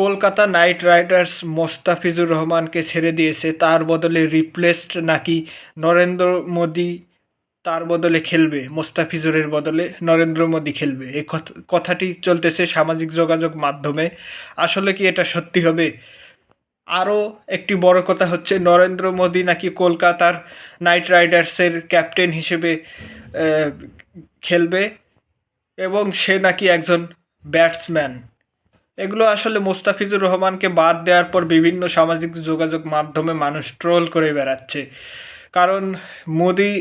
Kolkata night Riders Mostafizur রহমানকে ছেড়ে দিয়েছে, তার বদলে রিপ্লেসড নাকি নরেন্দ্র মোদী তার বদলে খেলবে, মোস্তাফিজুরের বদলে নরেন্দ্র মোদী খেলবে। এই কথাটি চলতেছে সামাজিক যোগাযোগ মাধ্যমে। আসলে কি এটা সত্যি হবে? আরও একটি বড় কথা হচ্ছে, নরেন্দ্র মোদী নাকি কলকাতার নাইট রাইডার্সের ক্যাপ্টেন হিসেবে আহ, খেলবে এবং সে নাকি একজন ব্যাটসম্যান। এগুলো আসলে মোস্তাফিজুর রহমানকে বাদ দেওয়ার পর বিভিন্ন সামাজিক যোগাযোগ মাধ্যমে মানুষ ট্রোল করে বেড়াচ্ছে। কারণ মোদি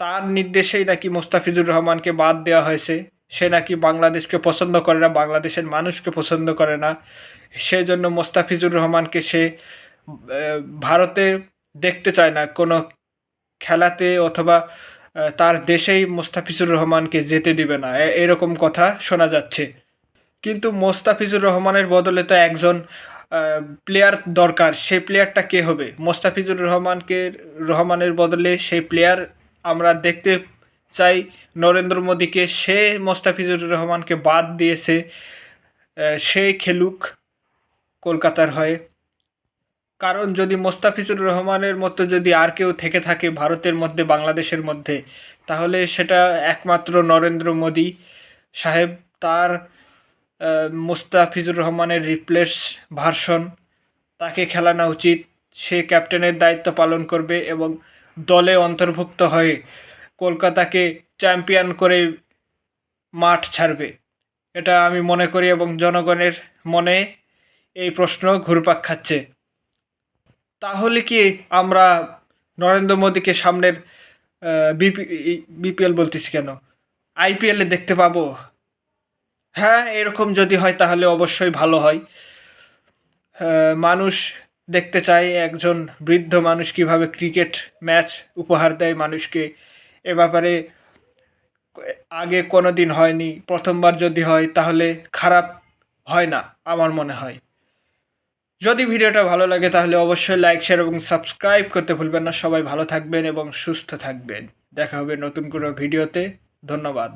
তার নির্দেশেই নাকি মোস্তাফিজুর রহমানকে বাদ দেওয়া হয়েছে। সে নাকি বাংলাদেশকে পছন্দ করে না, বাংলাদেশের মানুষকে পছন্দ করে না। সেজন্য মোস্তাফিজুর রহমানকে সে ভারতে দেখতে চায় না কোনো খেলাতে, অথবা তার দেশেই মোস্তাফিজুর রহমানকে যেতে দিবে না, এরকম কথা শোনা যাচ্ছে। কিন্তু মোস্তাফিজুর রহমানের বদলে তো একজন প্লেয়ার দরকার। সেই প্লেয়ারটা কে হবে? মোস্তাফিজুর রহমানের বদলে সেই প্লেয়ার আমরা দেখতে চাই নরেন্দ্র মোদীকে। সে মোস্তাফিজুর রহমানকে বাদ দিয়েছে, সে খেলুক কলকাতার হয়ে। কারণ যদি মোস্তাফিজুর রহমানের মতো যদি আর কেউ থেকে থাকে ভারতের মধ্যে, বাংলাদেশের মধ্যে, তাহলে সেটা একমাত্র নরেন্দ্র মোদী সাহেব। তার মোস্তাফিজুর রহমানের রিপ্লেস ভার্সন, তাকে খেলানো উচিত। সে ক্যাপ্টেনের দায়িত্ব পালন করবে এবং দলে অন্তর্ভুক্ত হয়ে কলকাতাকে চ্যাম্পিয়ন করে মাঠ ছাড়বে, এটা আমি মনে করি। এবং জনগণের মনে এই প্রশ্ন ঘুরপাক খাচ্ছে। তাহলে কি আমরা নরেন্দ্র মোদীকে সামনের বিপিএল বলতেছি কেন, আইপিএলে দেখতে পাবো? হ্যাঁ, এরকম যদি হয় তাহলে অবশ্যই ভালো হয়। মানুষ দেখতে চায় একজন বৃদ্ধ মানুষ কিভাবে ক্রিকেট ম্যাচ উপহার দেয় মানুষকে। এ ব্যাপারে আগে কোনো দিন হয়নি, প্রথমবার যদি হয় তাহলে খারাপ হয় না আমার মনে হয়। যদি ভিডিওটা ভালো লাগে তাহলে অবশ্যই লাইক, শেয়ার এবং সাবস্ক্রাইব করতে ভুলবেন না। সবাই ভালো থাকবেন এবং সুস্থ থাকবেন। দেখা হবে নতুন কোনো ভিডিওতে। ধন্যবাদ।